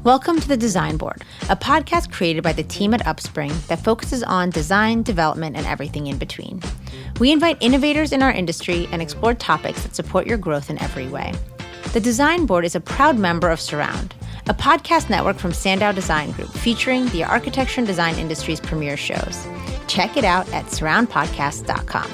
Welcome to The Design Board, a podcast created by the team at Upspring that focuses on design, development, and everything in between. We invite innovators in our industry and explore topics that support your growth in every way. The Design Board is a proud member of Surround, a podcast network from Sandow Design Group featuring the architecture and design industry's premier shows. Check it out at surroundpodcast.com.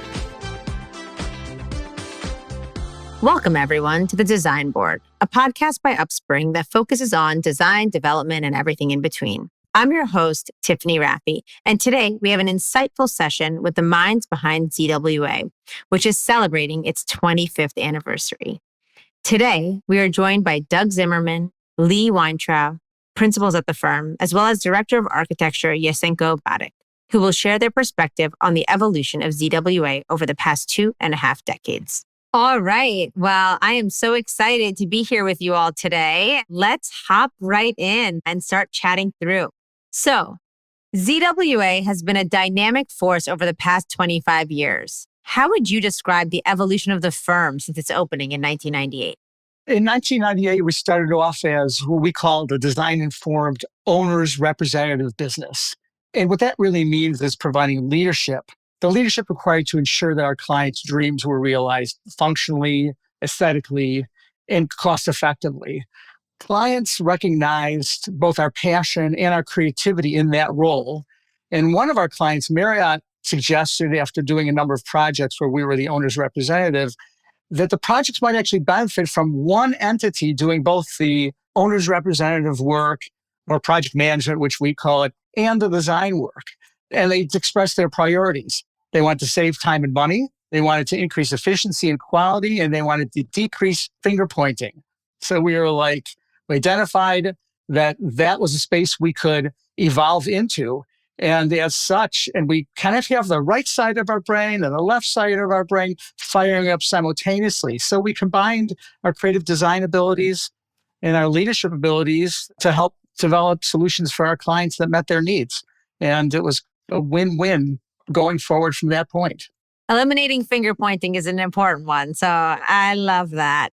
Welcome, everyone, to The Design Board, a podcast by Upspring that focuses on design, development, and everything in between. I'm your host, Tiffany Raffi, and today we have an insightful session with the minds behind ZWA, which is celebrating its 25th anniversary. Today, we are joined by Doug Zimmerman, Lee Weintraub, principals at the firm, as well as Director of Architecture, Yasenko Badek, who will share their perspective on the evolution of ZWA over the past 2.5 decades. All right. Well, I am so excited to be here with you all today. Let's hop right in and start chatting through. So, ZWA has been a dynamic force over the past 25 years. How would you describe the evolution of the firm since its opening in 1998? In 1998, we started off as what we call the design-informed owner's representative business. And what that really means is providing leadership. The leadership required to ensure that our clients' dreams were realized functionally, aesthetically, and cost-effectively. Clients recognized both our passion and our creativity in that role. And one of our clients, Marriott, suggested after doing a number of projects where we were the owner's representative, that the projects might actually benefit from one entity doing both the owner's representative work, or project management, which we call it, and the design work. And they expressed their priorities. They wanted to save time and money. They wanted to increase efficiency and quality, and they wanted to decrease finger pointing. So we identified that that was a space we could evolve into. And as such, and we kind of have the right side of our brain and the left side of our brain firing up simultaneously. So we combined our creative design abilities and our leadership abilities to help develop solutions for our clients that met their needs. And it was a win-win going forward from that point. Eliminating finger pointing is an important one. So I love that.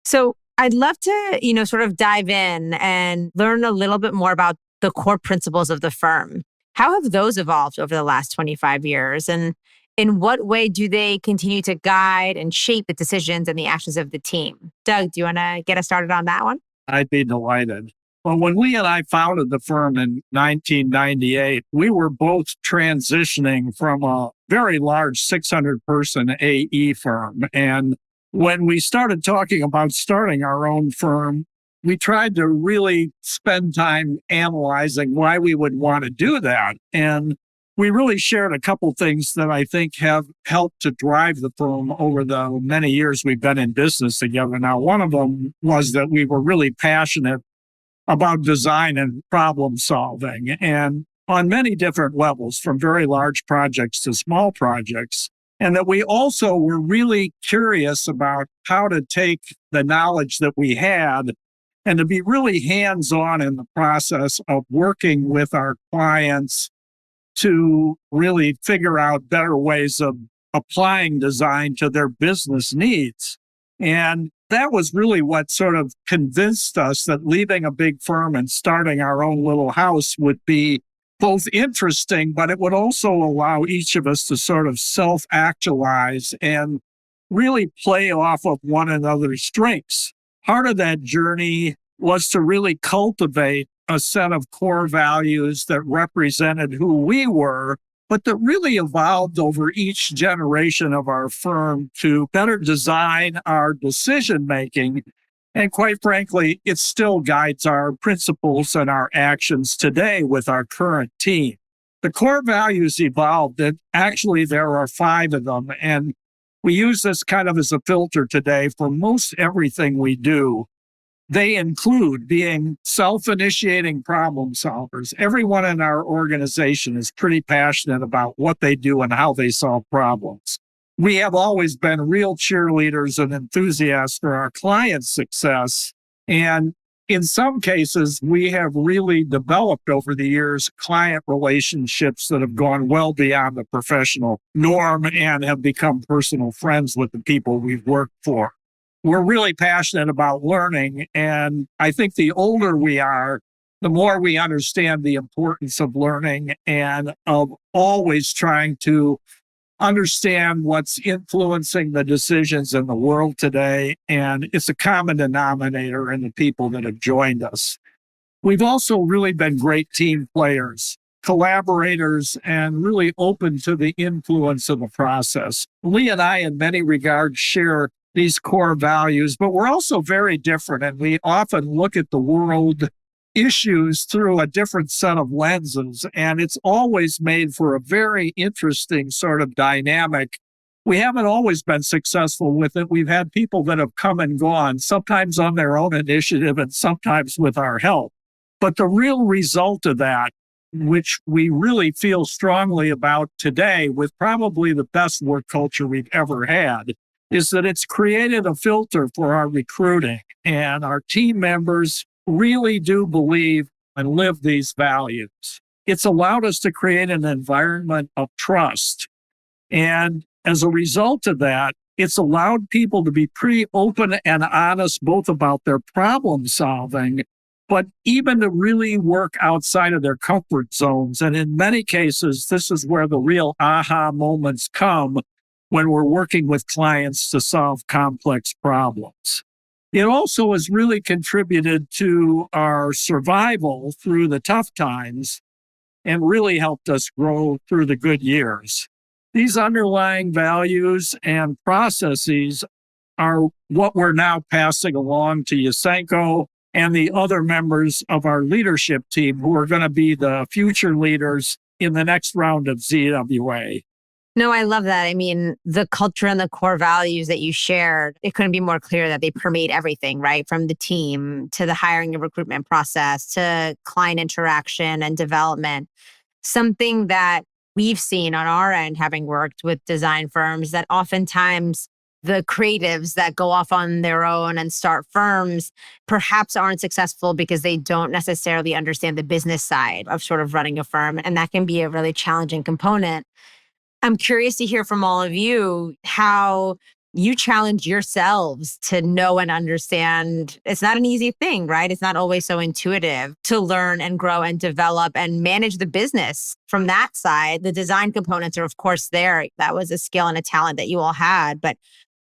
So I'd love to, sort of dive in and learn a little bit more about the core principles of the firm. How have those evolved over the last 25 years? And in what way do they continue to guide and shape the decisions and the actions of the team? Doug, do you want to get us started on that one? I'd be delighted. Well, when Lee and I founded the firm in 1998, we were both transitioning from a very large 600-person AE firm. And when we started talking about starting our own firm, we tried to really spend time analyzing why we would want to do that. And we really shared a couple things that I think have helped to drive the firm over the many years we've been in business together. Now, one of them was that we were really passionate about design and problem solving, and on many different levels, from very large projects to small projects. And that we also were really curious about how to take the knowledge that we had and to be really hands-on in the process of working with our clients to really figure out better ways of applying design to their business needs. And that was really what sort of convinced us that leaving a big firm and starting our own little house would be both interesting, but it would also allow each of us to sort of self-actualize and really play off of one another's strengths. Part of that journey was to really cultivate a set of core values that represented who we were, but that really evolved over each generation of our firm to better design our decision-making. And quite frankly, it still guides our principles and our actions today with our current team. The core values evolved, and actually there are 5 of them. And we use this kind of as a filter today for most everything we do. They include being self-initiating problem solvers. Everyone in our organization is pretty passionate about what they do and how they solve problems. We have always been real cheerleaders and enthusiasts for our clients' success. And in some cases, we have really developed over the years client relationships that have gone well beyond the professional norm and have become personal friends with the people we've worked for. We're really passionate about learning, and I think the older we are, the more we understand the importance of learning and of always trying to understand what's influencing the decisions in the world today. And it's a common denominator in the people that have joined us. We've also really been great team players, collaborators, and really open to the influence of the process. Lee and I, in many regards, share these core values, but we're also very different. And we often look at the world issues through a different set of lenses. And it's always made for a very interesting sort of dynamic. We haven't always been successful with it. We've had people that have come and gone, sometimes on their own initiative and sometimes with our help. But the real result of that, which we really feel strongly about today with probably the best work culture we've ever had, is that it's created a filter for our recruiting. And our team members really do believe and live these values. It's allowed us to create an environment of trust. And as a result of that, it's allowed people to be pretty open and honest, both about their problem solving, but even to really work outside of their comfort zones. And in many cases, this is where the real aha moments come when we're working with clients to solve complex problems. It also has really contributed to our survival through the tough times and really helped us grow through the good years. These underlying values and processes are what we're now passing along to Yusenko and the other members of our leadership team who are going to be the future leaders in the next round of ZWA. No, I love that. I mean, the culture and the core values that you shared, it couldn't be more clear that they permeate everything, right? From the team to the hiring and recruitment process to client interaction and development. Something that we've seen on our end, having worked with design firms, that oftentimes the creatives that go off on their own and start firms perhaps aren't successful because they don't necessarily understand the business side of sort of running a firm. And that can be a really challenging component. I'm curious to hear from all of you how you challenge yourselves to know and understand. It's not an easy thing, right? It's not always so intuitive to learn and grow and develop and manage the business from that side. The design components are, of course, there. That was a skill and a talent that you all had, but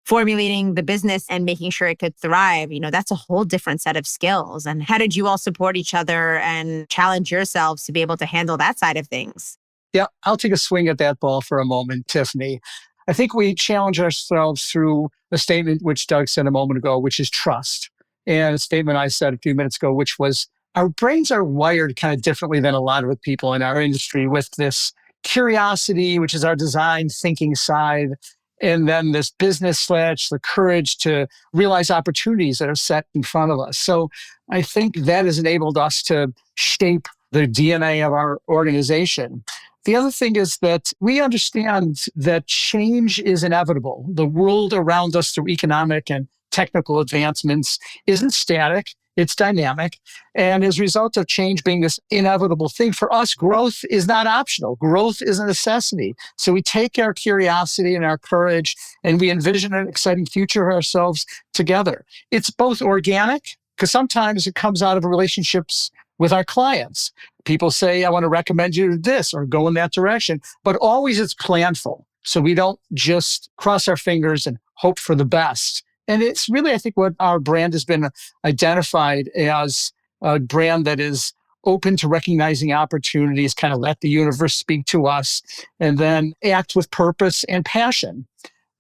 formulating the business and making sure it could thrive, that's a whole different set of skills. And how did you all support each other and challenge yourselves to be able to handle that side of things? Yeah, I'll take a swing at that ball for a moment, Tiffany. I think we challenge ourselves through a statement which Doug said a moment ago, which is trust. And a statement I said a few minutes ago, which was our brains are wired kind of differently than a lot of the people in our industry with this curiosity, which is our design thinking side, and then this business / the courage to realize opportunities that are set in front of us. So I think that has enabled us to shape the DNA of our organization. The other thing is that we understand that change is inevitable. The world around us through economic and technical advancements isn't static, it's dynamic. And as a result of change being this inevitable thing, for us, growth is not optional. Growth is a necessity. So we take our curiosity and our courage and we envision an exciting future for ourselves together. It's both organic, because sometimes it comes out of relationships with our clients. People say, I want to recommend you to this or go in that direction, but always it's planful. So we don't just cross our fingers and hope for the best. And it's really, I think, what our brand has been identified as a brand that is open to recognizing opportunities, kind of let the universe speak to us, and then act with purpose and passion.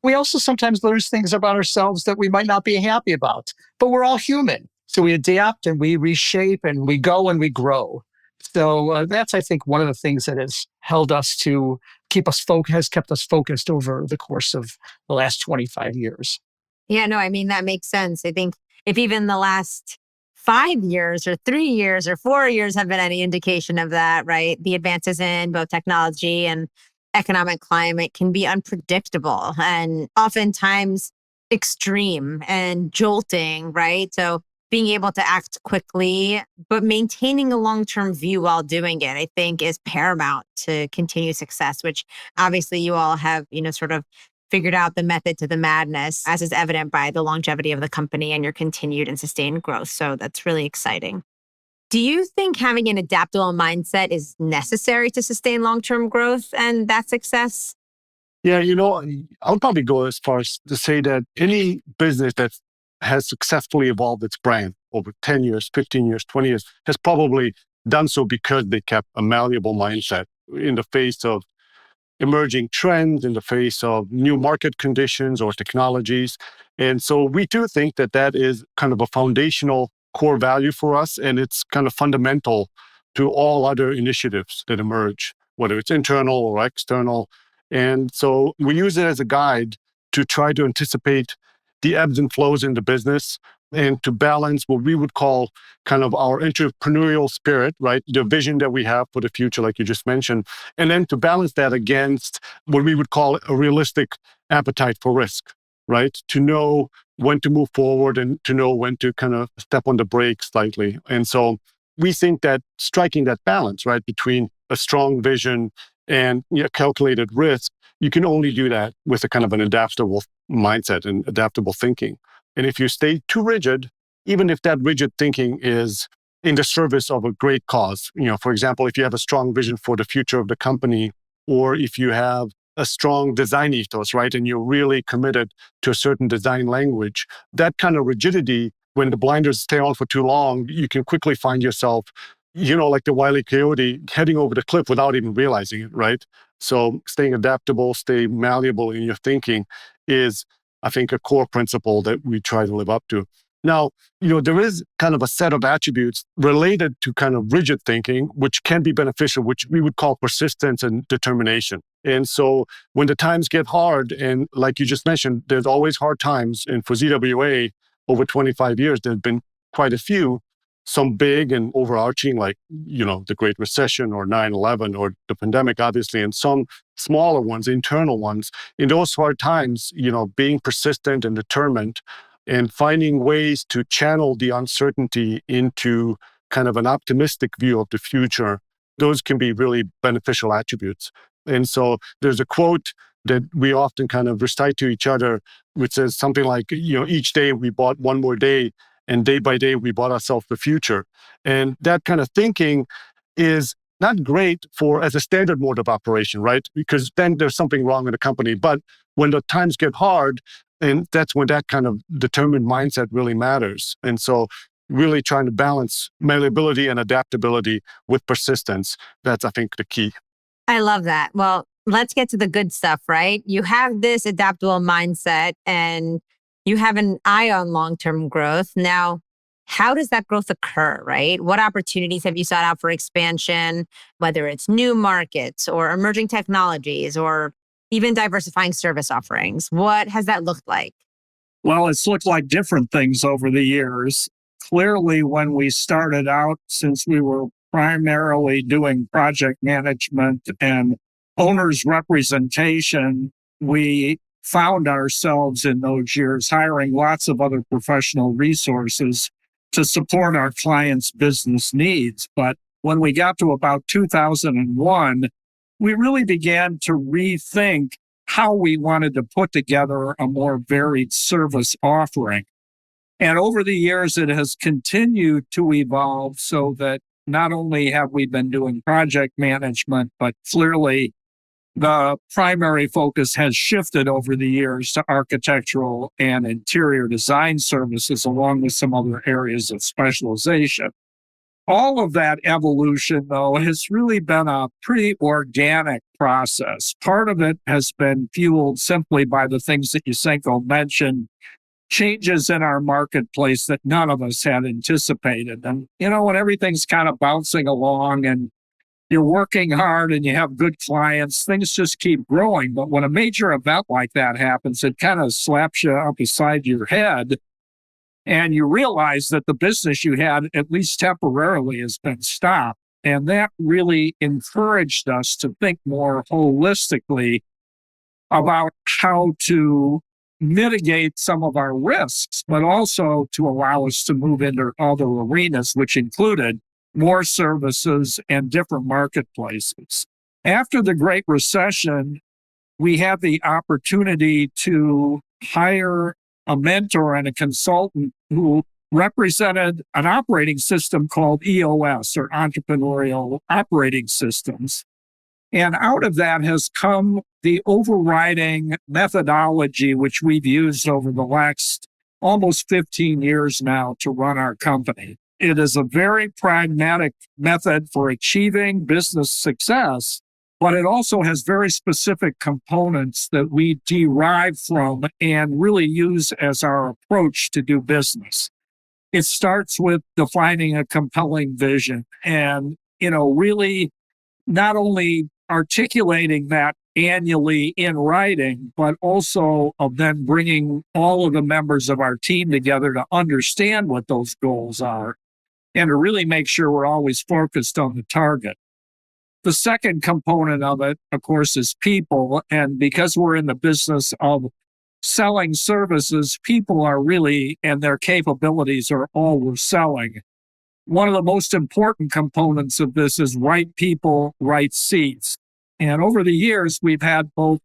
We also sometimes learn things about ourselves that we might not be happy about, but we're all human. So we adapt and we reshape and we go and we grow. So that's, I think, one of the things that has held us to has kept us focused over the course of the last 25 years. Yeah, no, I mean, that makes sense. I think if even the last 5 years or 3 years or 4 years have been any indication of that, right? The advances in both technology and economic climate can be unpredictable and oftentimes extreme and jolting, right? So being able to act quickly, but maintaining a long-term view while doing it, I think is paramount to continued success, which obviously you all have, sort of figured out the method to the madness, as is evident by the longevity of the company and your continued and sustained growth. So that's really exciting. Do you think having an adaptable mindset is necessary to sustain long-term growth and that success? Yeah, I would probably go as far as to say that any business that has successfully evolved its brand over 10 years, 15 years, 20 years has probably done so because they kept a malleable mindset in the face of emerging trends, in the face of new market conditions or technologies. And so we do think that that is kind of a foundational core value for us. And it's kind of fundamental to all other initiatives that emerge, whether it's internal or external. And so we use it as a guide to try to anticipate the ebbs and flows in the business and to balance what we would call kind of our entrepreneurial spirit, right? The vision that we have for the future, like you just mentioned, and then to balance that against what we would call a realistic appetite for risk, right? To know when to move forward and to know when to kind of step on the brakes slightly. And so we think that striking that balance, right, between a strong vision and calculated risk, you can only do that with a kind of an adaptable mindset and adaptable thinking. And if you stay too rigid, even if that rigid thinking is in the service of a great cause, for example, if you have a strong vision for the future of the company, or if you have a strong design ethos, right, and you're really committed to a certain design language, that kind of rigidity, when the blinders stay on for too long, you can quickly find yourself, like the Wile E. Coyote, heading over the cliff without even realizing it, right? So staying adaptable, stay malleable in your thinking is, I think, a core principle that we try to live up to. Now, there is kind of a set of attributes related to kind of rigid thinking, which can be beneficial, which we would call persistence and determination. And so when the times get hard, and like you just mentioned, there's always hard times. And for ZWA, over 25 years, there have been quite a few, some big and overarching, like, the Great Recession or 9/11 or the pandemic, obviously, and some smaller ones, internal ones. In those hard times, being persistent and determined and finding ways to channel the uncertainty into kind of an optimistic view of the future, those can be really beneficial attributes. And so there's a quote that we often kind of recite to each other, which says something like, each day we bought one more day, and day by day we bought ourselves the future. And that kind of thinking is not great as a standard mode of operation, right? Because then there's something wrong in the company. But when the times get hard, and that's when that kind of determined mindset really matters. And so really trying to balance malleability and adaptability with persistence, that's, I think, the key. I love that. Well, let's get to the good stuff, right? You have this adaptable mindset and you have an eye on long-term growth. Now, how does that growth occur, right? What opportunities have you sought out for expansion, whether it's new markets or emerging technologies or even diversifying service offerings? What has that looked like? Well, it's looked like different things over the years. Clearly, when we started out, since we were primarily doing project management and owners representation, we found ourselves in those years hiring lots of other professional resources to support our clients' business needs. But when we got to about 2001, we really began to rethink how we wanted to put together a more varied service offering. And over the years, it has continued to evolve so that not only have we been doing project management, but clearly the primary focus has shifted over the years to architectural and interior design services, along with some other areas of specialization. All of that evolution, though, has really been a pretty organic process. Part of it has been fueled simply by the things that Yusenko mentioned, changes in our marketplace that none of us had anticipated. And, when everything's kind of bouncing along and you're working hard and you have good clients, things just keep growing. But when a major event like that happens, it kind of slaps you up beside your head. And you realize that the business you had, at least temporarily, has been stopped. And that really encouraged us to think more holistically about how to mitigate some of our risks, but also to allow us to move into other arenas, which included more services and different marketplaces. After the Great Recession, we had the opportunity to hire a mentor and a consultant who represented an operating system called EOS, or Entrepreneurial Operating Systems. And out of that has come the overriding methodology, which we've used over the last almost 15 years now to run our company. It is a very pragmatic method for achieving business success, but it also has very specific components that we derive from and really use as our approach to do business. It starts with defining a compelling vision and, really not only articulating that annually in writing, but also of then bringing all of the members of our team together to understand what those goals are and to really make sure we're always focused on the target. The second component of it, of course, is people. And because we're in the business of selling services, people are really, and their capabilities are all we're selling. One of the most important components of this is right people, right seats. And over the years, we've had both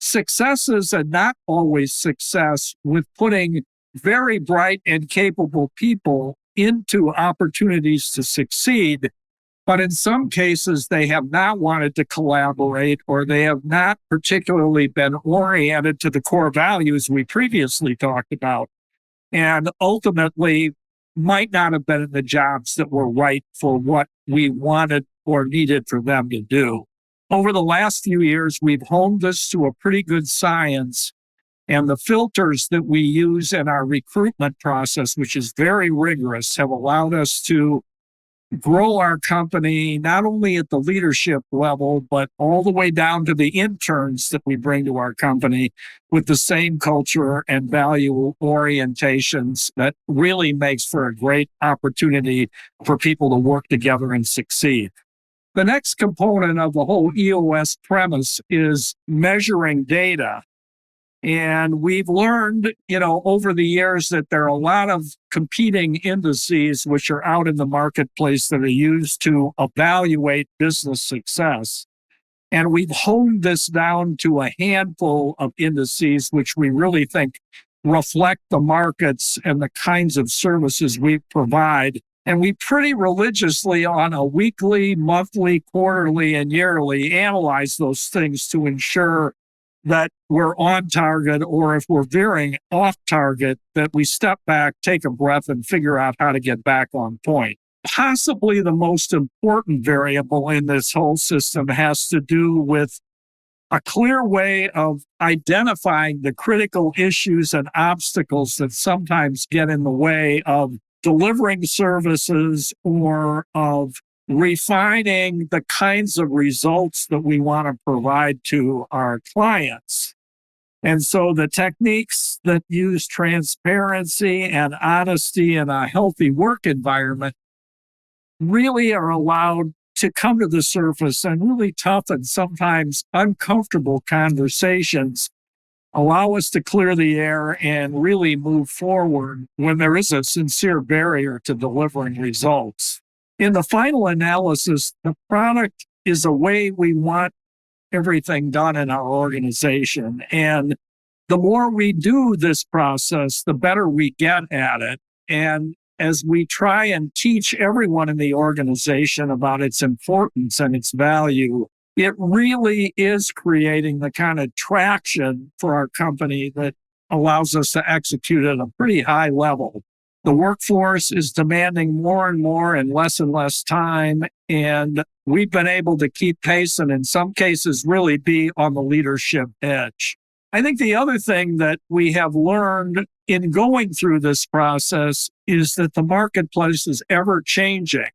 successes and not always success with putting very bright and capable people into opportunities to succeed. But in some cases, they have not wanted to collaborate, or they have not particularly been oriented to the core values we previously talked about, and ultimately might not have been in the jobs that were right for what we wanted or needed for them to do. Over the last few years, we've honed this to a pretty good science, and the filters that we use in our recruitment process, which is very rigorous, have allowed us to grow our company not only at the leadership level, but all the way down to the interns that we bring to our company with the same culture and value orientations that really makes for a great opportunity for people to work together and succeed. The next component of the whole EOS premise is measuring data. And we've learned, over the years that there are a lot of competing indices which are out in the marketplace that are used to evaluate business success. And we've honed this down to a handful of indices which we really think reflect the markets and the kinds of services we provide. And we pretty religiously, on a weekly, monthly, quarterly, and yearly, analyze those things to ensure that we're on target, or if we're veering off target, that we step back, take a breath, and figure out how to get back on point. Possibly the most important variable in this whole system has to do with a clear way of identifying the critical issues and obstacles that sometimes get in the way of delivering services or of refining the kinds of results that we want to provide to our clients. And so the techniques that use transparency and honesty in a healthy work environment really are allowed to come to the surface, and really tough and sometimes uncomfortable conversations allow us to clear the air and really move forward when there is a sincere barrier to delivering results. In the final analysis, the product is a way we want everything done in our organization. And the more we do this process, the better we get at it. And as we try and teach everyone in the organization about its importance and its value, it really is creating the kind of traction for our company that allows us to execute at a pretty high level. The workforce is demanding more and more and less time, and we've been able to keep pace and in some cases really be on the leadership edge. I think the other thing that we have learned in going through this process is that the marketplace is ever changing.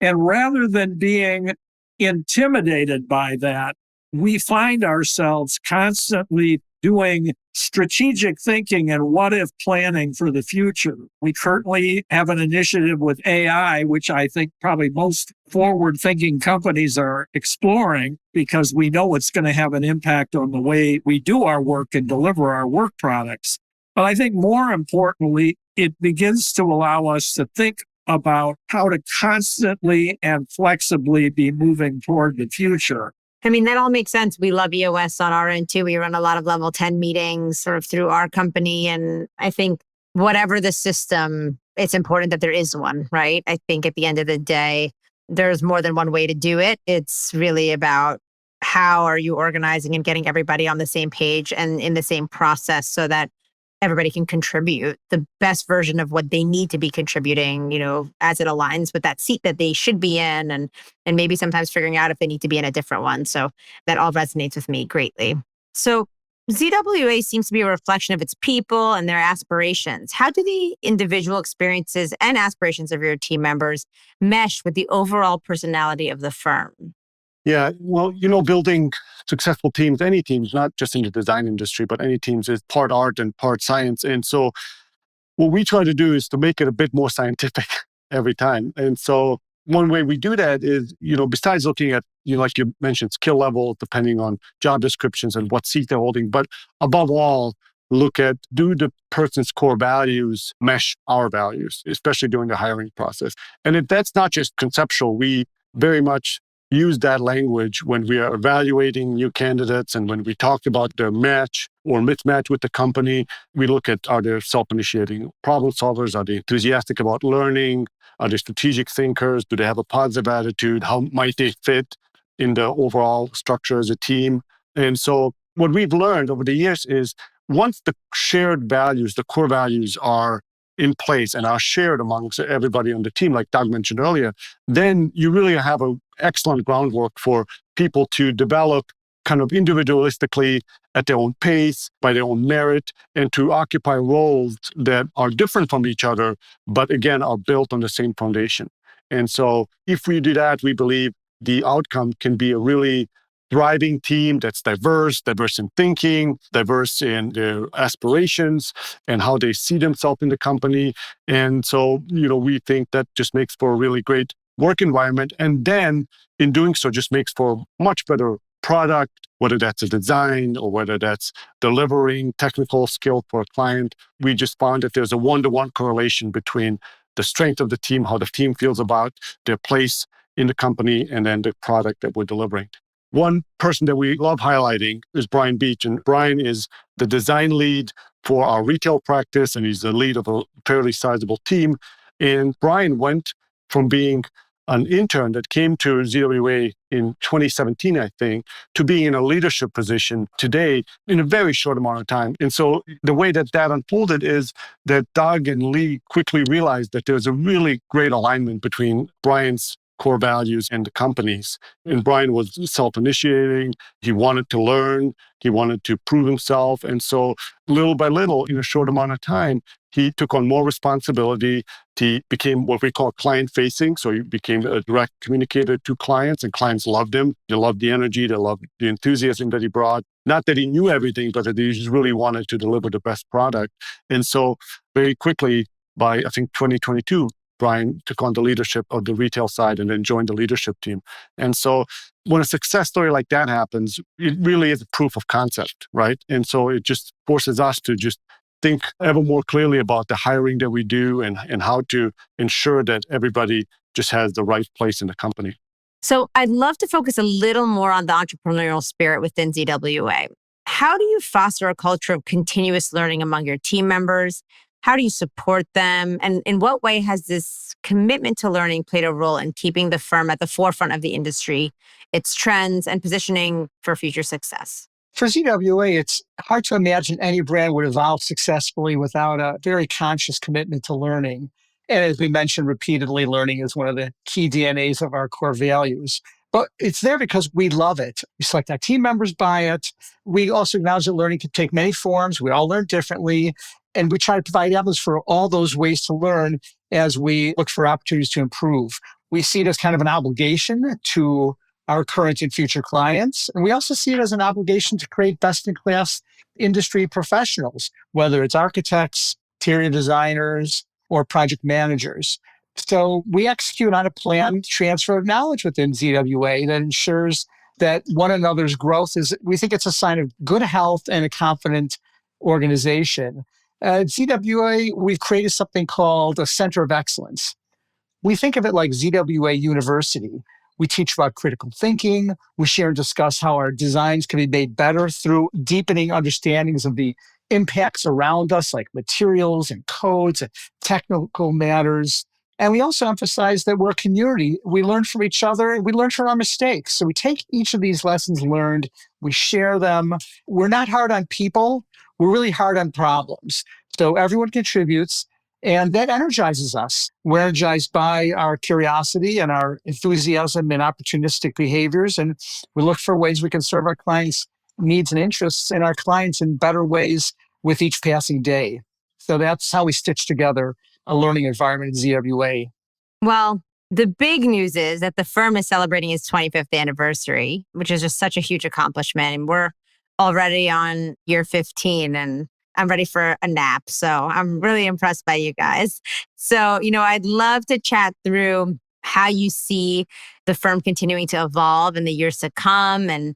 And rather than being intimidated by that, we find ourselves constantly doing strategic thinking and what if planning for the future. We currently have an initiative with AI, which I think probably most forward-thinking companies are exploring, because we know it's going to have an impact on the way we do our work and deliver our work products. But I think more importantly, it begins to allow us to think about how to constantly and flexibly be moving toward the future. I mean, that all makes sense. We love EOS on our end too. We run a lot of level 10 meetings sort of through our company. And I think whatever the system it's important that there is one, right? I think at the end of the day, there's more than one way to do it. It's really about how are you organizing and getting everybody on the same page and in the same process so that everybody can contribute the best version of what they need to be contributing, as it aligns with that seat that they should be in and maybe sometimes figuring out if they need to be in a different one. So that all resonates with me greatly. So ZWA seems to be a reflection of its people and their aspirations. How do the individual experiences and aspirations of your team members mesh with the overall personality of the firm? Yeah, well, building successful teams, any teams, not just in the design industry, but any teams is part art and part science. And so what we try to do is to make it a bit more scientific every time. And so one way we do that is, besides looking at, like you mentioned, skill level, depending on job descriptions and what seat they're holding, but above all, look at, do the person's core values mesh our values, especially during the hiring process. And if that's not just conceptual, we very much use that language when we are evaluating new candidates and when we talk about their match or mismatch with the company. We look at, are they self-initiating problem solvers? Are they enthusiastic about learning? Are they strategic thinkers? Do they have a positive attitude? How might they fit in the overall structure as a team? And so what we've learned over the years is once the shared values, the core values are in place and are shared amongst everybody on the team, like Doug mentioned earlier, then you really have an excellent groundwork for people to develop kind of individualistically at their own pace, by their own merit, and to occupy roles that are different from each other, but again, are built on the same foundation. And so if we do that, we believe the outcome can be a really thriving team that's diverse in thinking, diverse in their aspirations and how they see themselves in the company. And so, we think that just makes for a really great work environment. And then in doing so, just makes for much better product, whether that's a design or whether that's delivering technical skill for a client. We just found that there's a one-to-one correlation between the strength of the team, how the team feels about their place in the company, and then the product that we're delivering. One person that we love highlighting is Brian Beach. And Brian is the design lead for our retail practice, and he's the lead of a fairly sizable team. And Brian went from being an intern that came to ZWA in 2017, I think, to being in a leadership position today in a very short amount of time. And so the way that unfolded is that Doug and Lee quickly realized that there's a really great alignment between Brian's core values and the company's. And Brian was self-initiating. He wanted to learn. He wanted to prove himself. And so little by little, in a short amount of time, he took on more responsibility. He became what we call client-facing. So he became a direct communicator to clients, and clients loved him. They loved the energy. They loved the enthusiasm that he brought. Not that he knew everything, but that he just really wanted to deliver the best product. And so very quickly, by I think 2022, Brian took on the leadership of the retail side and then joined the leadership team. And so when a success story like that happens, it really is a proof of concept, right? And so it just forces us to just think ever more clearly about the hiring that we do and how to ensure that everybody just has the right place in the company. So I'd love to focus a little more on the entrepreneurial spirit within ZWA. How do you foster a culture of continuous learning among your team members? How do you support them? And in what way has this commitment to learning played a role in keeping the firm at the forefront of the industry, its trends, and positioning for future success? For ZWA, it's hard to imagine any brand would evolve successfully without a very conscious commitment to learning. And as we mentioned repeatedly, learning is one of the key DNAs of our core values. But it's there because we love it. We select our team members by it. We also acknowledge that learning can take many forms. We all learn differently. And we try to provide avenues for all those ways to learn as we look for opportunities to improve. We see it as kind of an obligation to our current and future clients. And we also see it as an obligation to create best-in-class industry professionals, whether it's architects, interior designers, or project managers. So we execute on a planned transfer of knowledge within ZWA that ensures that one another's growth we think it's a sign of good health and a confident organization. At ZWA, we've created something called a Center of Excellence. We think of it like ZWA University. We teach about critical thinking. We share and discuss how our designs can be made better through deepening understandings of the impacts around us, like materials and codes and technical matters. And we also emphasize that we're a community. We learn from each other and we learn from our mistakes. So we take each of these lessons learned, we share them. We're not hard on people. We're really hard on problems. So everyone contributes, and that energizes us. We're energized by our curiosity and our enthusiasm and opportunistic behaviors. And we look for ways we can serve our clients' needs and interests and our clients in better ways with each passing day. So that's how we stitch together a learning environment at ZWA. Well, the big news is that the firm is celebrating its 25th anniversary, which is just such a huge accomplishment. And we're already on year 15, and I'm ready for a nap. So I'm really impressed by you guys. So, I'd love to chat through how you see the firm continuing to evolve in the years to come and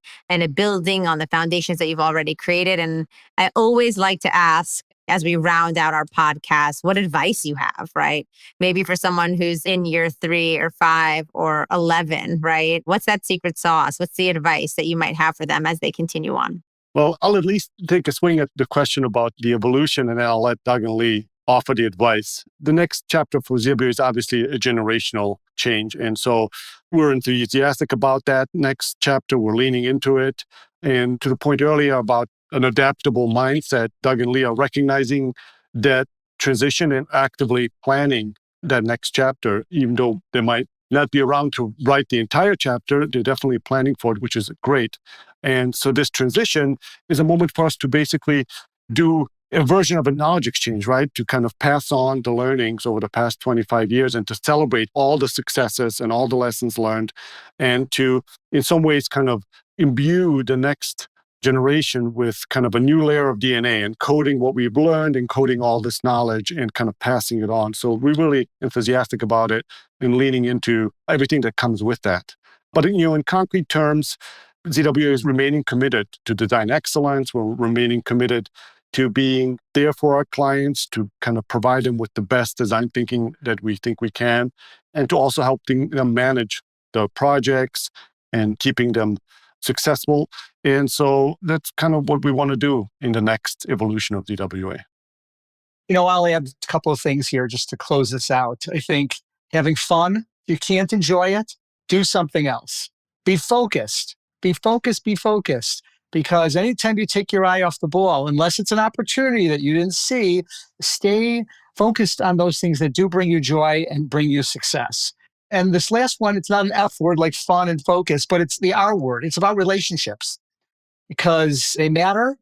building on the foundations that you've already created. And I always like to ask, as we round out our podcast, what advice you have, right? Maybe for someone who's in year 3 or 5 or 11, right? What's that secret sauce? What's the advice that you might have for them as they continue on? Well, I'll at least take a swing at the question about the evolution, and then I'll let Doug and Lee offer the advice. The next chapter for ZWA is obviously a generational change. And so we're enthusiastic about that. Next chapter, we're leaning into it. And to the point earlier about an adaptable mindset, Doug and Lee are recognizing that transition and actively planning that next chapter, even though they might not be around to write the entire chapter, they're definitely planning for it, which is great. And so this transition is a moment for us to basically do a version of a knowledge exchange, right? To kind of pass on the learnings over the past 25 years and to celebrate all the successes and all the lessons learned, and to, in some ways, kind of imbue the next generation with kind of a new layer of DNA and coding what we've learned and coding all this knowledge and kind of passing it on. So we're really enthusiastic about it and leaning into everything that comes with that. But, in concrete terms, ZWA is remaining committed to design excellence. We're remaining committed to being there for our clients, to kind of provide them with the best design thinking that we think we can, and to also helping them manage the projects and keeping them successful. And so that's kind of what we want to do in the next evolution of ZWA. I'll add a couple of things here just to close this out. I think having fun, if you can't enjoy it, do something else. Be focused. Be focused. Because anytime you take your eye off the ball, unless it's an opportunity that you didn't see, stay focused on those things that do bring you joy and bring you success. And this last one, it's not an F word like fun and focus, but it's the R word. It's about relationships because they matter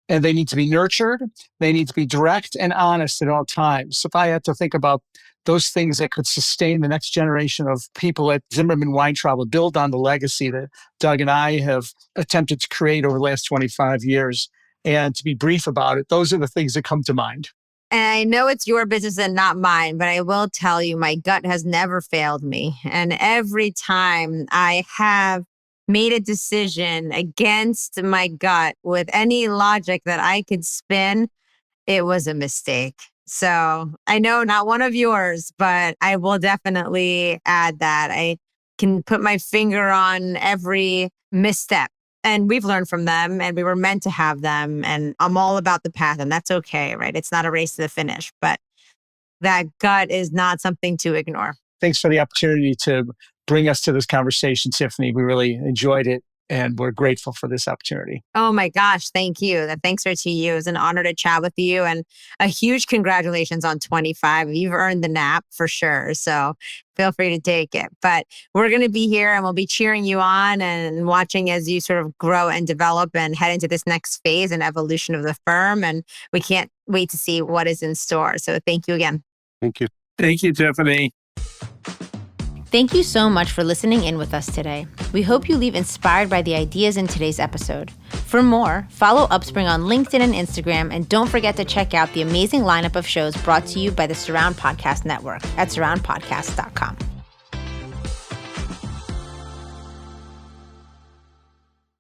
and they need to be nurtured. They need to be direct and honest at all times. So if I had to think about those things that could sustain the next generation of people at Zimmerman Weintraub, build on the legacy that Doug and I have attempted to create over the last 25 years, and to be brief about it, those are the things that come to mind. And I know it's your business and not mine, but I will tell you, my gut has never failed me. And every time I have made a decision against my gut with any logic that I could spin, it was a mistake. So I know not one of yours, but I will definitely add that. I can put my finger on every misstep. And we've learned from them and we were meant to have them. And I'm all about the path, and that's okay, right? It's not a race to the finish, but that gut is not something to ignore. Thanks for the opportunity to bring us to this conversation, Tiffany. We really enjoyed it and we're grateful for this opportunity. Oh my gosh, thank you. The thanks are to you. It was an honor to chat with you, and a huge congratulations on 25. You've earned the nap for sure. So feel free to take it. But we're going to be here and we'll be cheering you on and watching as you sort of grow and develop and head into this next phase and evolution of the firm. And we can't wait to see what is in store. So thank you again. Thank you. Thank you, Tiffany. Thank you so much for listening in with us today. We hope you leave inspired by the ideas in today's episode. For more, follow Upspring on LinkedIn and Instagram, and don't forget to check out the amazing lineup of shows brought to you by the Surround Podcast Network at surroundpodcast.com.